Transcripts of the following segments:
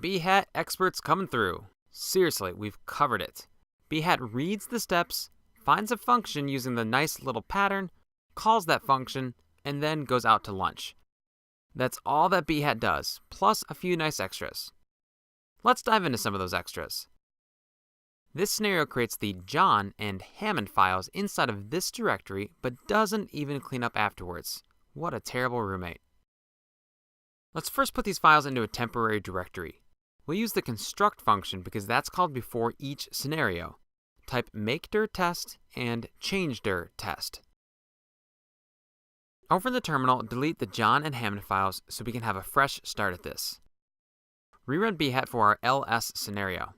behat experts coming through. Seriously, we've covered it. Behat reads the steps, finds a function using the nice little pattern, calls that function, and then goes out to lunch. That's all that behat does, plus a few nice extras. Let's dive into some of those extras. This scenario creates the John and Hammond files inside of this directory, but doesn't even clean up afterwards. What a terrible roommate. Let's first put these files into a temporary directory. We'll use the construct function because that's called before each scenario. Type makedir test and changedir test. Over in the terminal, delete the John and Hammond files so we can have a fresh start at this. Rerun behat for our ls scenario.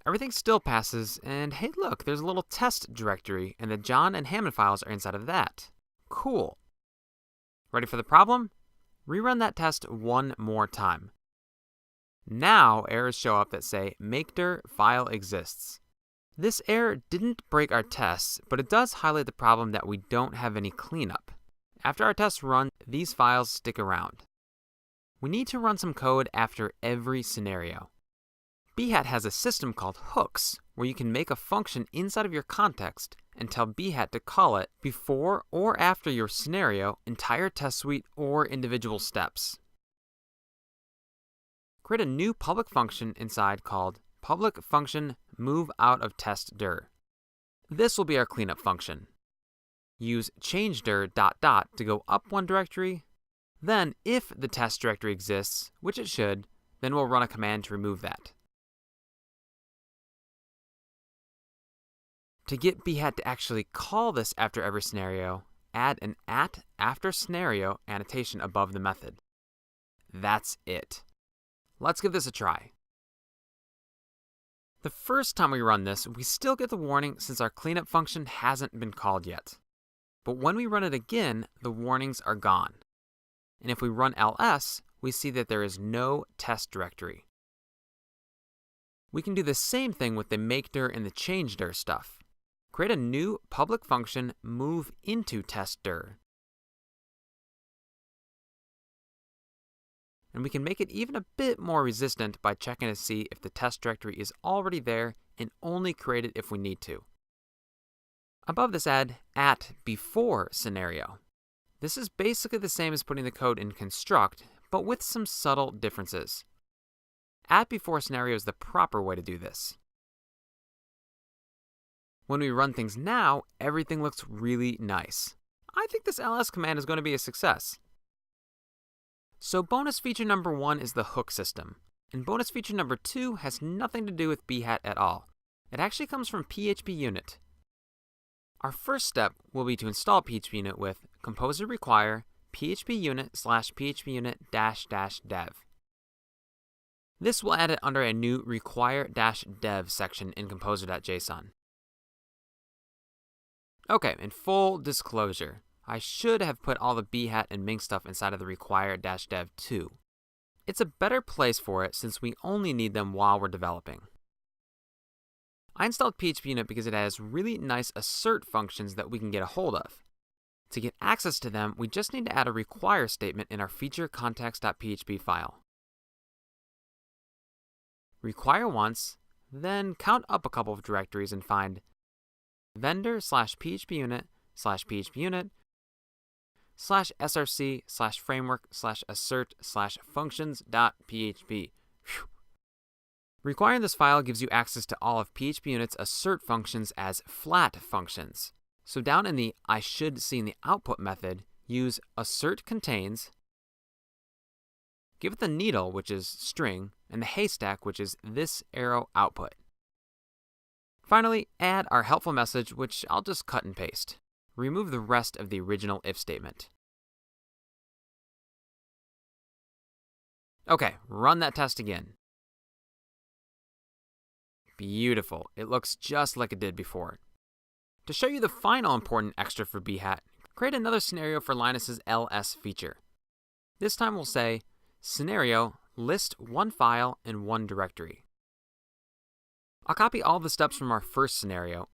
Everything still passes, and hey look, there's a little test directory, and the John and Hammond files are inside of that. Cool. Ready for the problem? Rerun that test one more time. Now errors show up that say makedir file exists. This error didn't break our tests, but it does highlight the problem that we don't have any cleanup. After our tests run, these files stick around. We need to run some code after every scenario. behat has a system called hooks, where you can make a function inside of your context and tell behat to call it before or after your scenario, entire test suite, or individual steps. Create a new public function inside called public function move out of test dir. This will be our cleanup function. Use changedir ... to go up one directory. Then, if the test directory exists, which it should, then we'll run a command to remove that. To get behat to actually call this after every scenario, add an after scenario annotation above the method. That's it. Let's give this a try. The first time we run this, we still get the warning since our cleanup function hasn't been called yet. But when we run it again, the warnings are gone. And if we run ls, we see that there is no test directory. We can do the same thing with the makedir and the changedir stuff. Create a new public function move into test dir. And we can make it even a bit more resistant by checking to see if the test directory is already there and only create it if we need to. Above this add before scenario. This is basically the same as putting the code in construct, but with some subtle differences. Before scenario is the proper way to do this. When we run things now, everything looks really nice. I think this ls command is going to be a success. So bonus feature number 1 is the hook system, and bonus feature number 2 has nothing to do with behat at all. It actually comes from phpunit. Our first step will be to install phpunit with composer require phpunit/phpunit-dev. This will add it under a new require-dev section in composer.json. Okay, in full disclosure, I should have put all the behat and Ming stuff inside of the require-dev too. It's a better place for it since we only need them while we're developing. I installed phpunit because it has really nice assert functions that we can get a hold of. To get access to them, we just need to add a require statement in our feature context.php file. Require once, then count up a couple of directories and find vendor/phpunit/src/framework/assert/functions.php. Requiring this file gives you access to all of phpunit's assert functions as flat functions. So down in the I should see in the output method, use assert contains, give it the needle, which is string, and the haystack, which is this arrow output. Finally, add our helpful message, which I'll just cut and paste. Remove the rest of the original if statement. Okay, run that test again. Beautiful. It looks just like it did before. To show you the final important extra for behat, create another scenario for Linus's ls feature. This time we'll say, scenario, list one file in one directory. I'll copy all the steps from our first scenario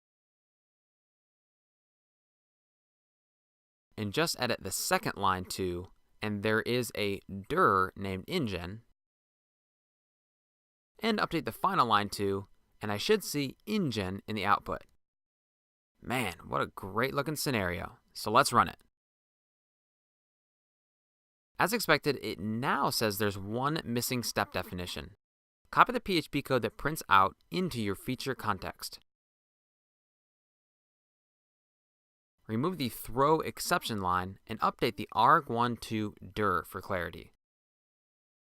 and just edit the second line to, and there is a dir named InGen, and update the final line to, and I should see InGen in the output. Man, what a great looking scenario. So let's run it. As expected, it now says there's one missing step definition. Copy the PHP code that prints out into your feature context. Remove the throw exception line and update the arg1 to dir for clarity.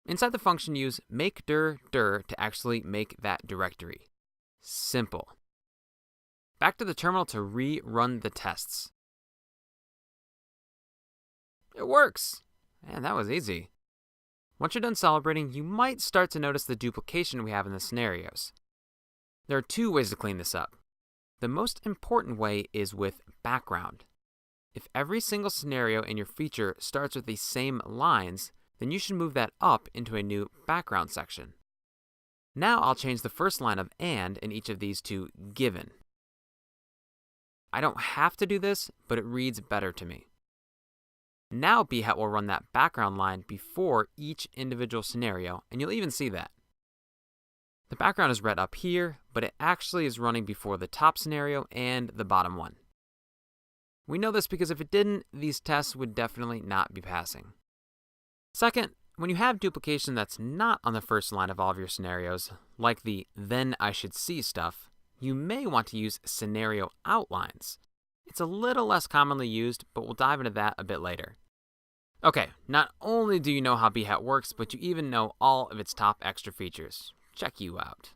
Inside the function, use makedir dir to actually make that directory. Simple. Back to the terminal to rerun the tests. It works! Man, that was easy. Once you're done celebrating, you might start to notice the duplication we have in the scenarios. There are two ways to clean this up. The most important way is with background. If every single scenario in your feature starts with the same lines, then you should move that up into a new background section. Now I'll change the first line of and in each of these to given. I don't have to do this, but it reads better to me. Now behat will run that background line before each individual scenario, and you'll even see that. The background is read up here, but it actually is running before the top scenario and the bottom one. We know this because if it didn't, these tests would definitely not be passing. Second, when you have duplication that's not on the first line of all of your scenarios, like the then I should see stuff, you may want to use scenario outlines. It's a little less commonly used, but we'll dive into that a bit later. Okay, not only do you know how behat works, but you even know all of its top extra features. Check you out.